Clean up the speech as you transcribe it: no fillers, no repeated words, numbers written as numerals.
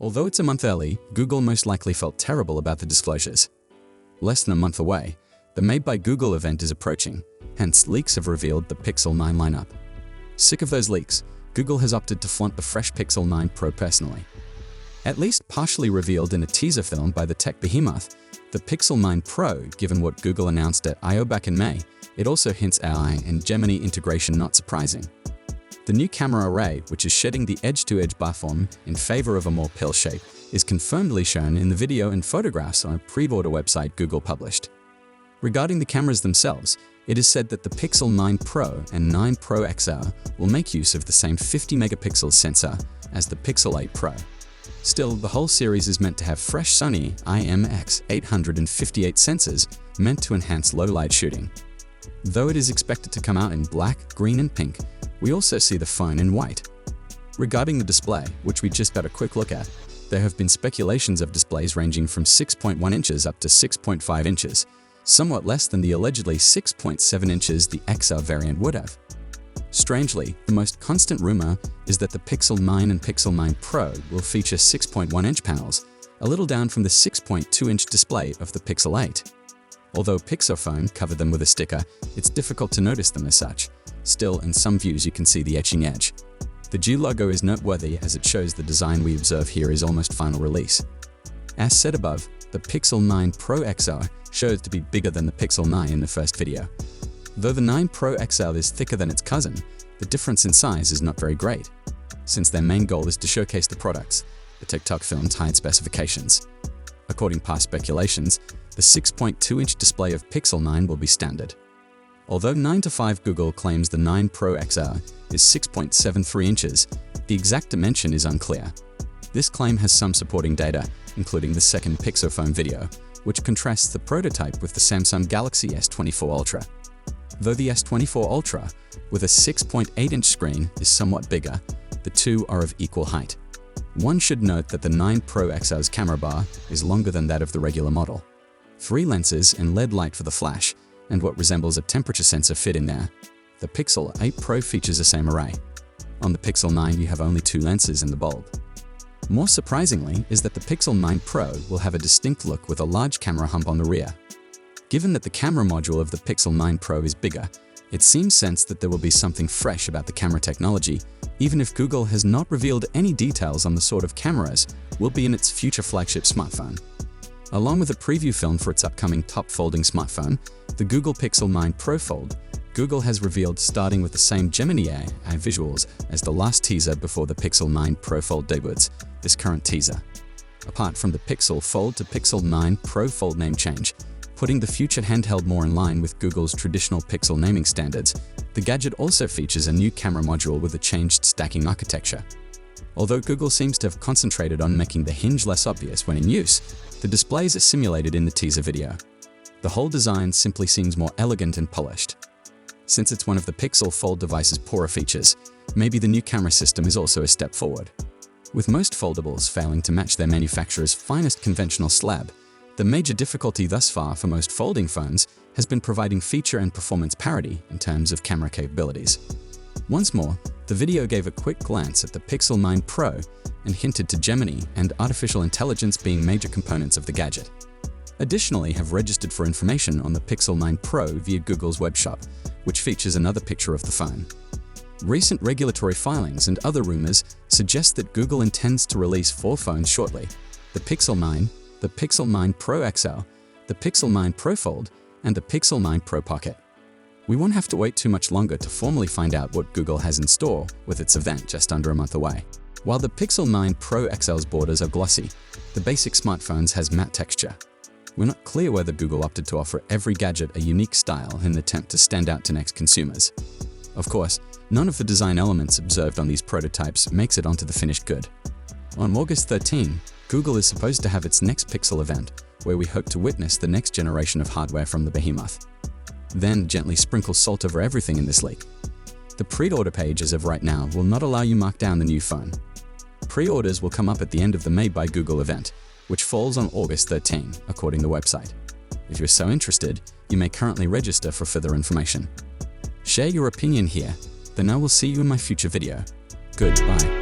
Although it's a month early, Google most likely felt terrible about the disclosures. Less than a month away, the Made by Google event is approaching, hence leaks have revealed the Pixel 9 lineup. Sick of those leaks, Google has opted to flaunt the fresh Pixel 9 Pro personally. At least partially revealed in a teaser film by the tech behemoth, the Pixel 9 Pro, given what Google announced at I/O back in May, it also hints AI and Gemini integration, not surprising. The new camera array, which is shedding the edge-to-edge bar form in favor of a more pill shape, is confirmedly shown in the video and photographs on a pre-order website Google published. Regarding the cameras themselves, it is said that the Pixel 9 Pro and 9 Pro XR will make use of the same 50-megapixel sensor as the Pixel 8 Pro. Still, the whole series is meant to have fresh Sony IMX858 sensors meant to enhance low-light shooting. Though it is expected to come out in black, green, and pink, we also see the phone in white. Regarding the display, which we just got a quick look at, there have been speculations of displays ranging from 6.1 inches up to 6.5 inches, somewhat less than the allegedly 6.7 inches the XR variant would have. Strangely, the most constant rumor is that the Pixel 9 and Pixel 9 Pro will feature 6.1-inch panels, a little down from the 6.2-inch display of the Pixel 8. Although Pixophone covered them with a sticker, it's difficult to notice them as such. Still, in some views you can see the etching edge. The G logo is noteworthy as it shows the design we observe here is almost final release. As said above, the Pixel 9 Pro XR shows to be bigger than the Pixel 9 in the first video. Though the 9 Pro XR is thicker than its cousin, the difference in size is not very great. Since their main goal is to showcase the products, the TikTok films hide specifications. According to past speculations, the 6.2-inch display of Pixel 9 will be standard. Although 9to5 Google claims the 9 Pro XR is 6.73 inches, the exact dimension is unclear. This claim has some supporting data, including the second Pixophone video, which contrasts the prototype with the Samsung Galaxy S24 Ultra. Though the S24 Ultra, with a 6.8-inch screen, is somewhat bigger, the two are of equal height. One should note that the 9 Pro XR's camera bar is longer than that of the regular model. 3 lenses and LED light for the flash, and what resembles a temperature sensor fit in there. The Pixel 8 Pro features the same array. On the Pixel 9 you have only 2 lenses in the bulb. More surprisingly is that the Pixel 9 Pro will have a distinct look with a large camera hump on the rear. Given that the camera module of the Pixel 9 Pro is bigger, it seems sense that there will be something fresh about the camera technology, even if Google has not revealed any details on the sort of cameras will be in its future flagship smartphone. Along with a preview film for its upcoming top-folding smartphone, the Google Pixel 9 Pro Fold, Google has revealed starting with the same Gemini AI visuals as the last teaser before the Pixel 9 Pro Fold debuts, this current teaser. Apart from the Pixel Fold to Pixel 9 Pro Fold name change, putting the future handheld more in line with Google's traditional Pixel naming standards, the gadget also features a new camera module with a changed stacking architecture. Although Google seems to have concentrated on making the hinge less obvious when in use, the displays are simulated in the teaser video. The whole design simply seems more elegant and polished. Since it's one of the Pixel Fold device's poorer features, maybe the new camera system is also a step forward. With most foldables failing to match their manufacturer's finest conventional slab, the major difficulty thus far for most folding phones has been providing feature and performance parity in terms of camera capabilities. Once more, the video gave a quick glance at the Pixel 9 Pro and hinted to Gemini and artificial intelligence being major components of the gadget. Additionally, have registered for information on the Pixel 9 Pro via Google's web shop, which features another picture of the phone. Recent regulatory filings and other rumors suggest that Google intends to release 4 phones shortly: the Pixel 9, the Pixel 9 Pro XL, the Pixel 9 Pro Fold, and the Pixel 9 Pro Pocket. We won't have to wait too much longer to formally find out what Google has in store with its event just under a month away. While the Pixel 9 Pro XL's borders are glossy, the basic smartphones has matte texture. We're not clear whether Google opted to offer every gadget a unique style in an attempt to stand out to next consumers. Of course, none of the design elements observed on these prototypes makes it onto the finished good. On August 13, Google is supposed to have its next Pixel event, where we hope to witness the next generation of hardware from the behemoth. Then gently sprinkle salt over everything in this leak. The pre-order page as of right now will not allow you mark down the new phone. Pre-orders will come up at the end of the Made by Google event, which falls on August 13, according to the website. If you're so interested, you may currently register for further information. Share your opinion here, then I will see you in my future video. Goodbye.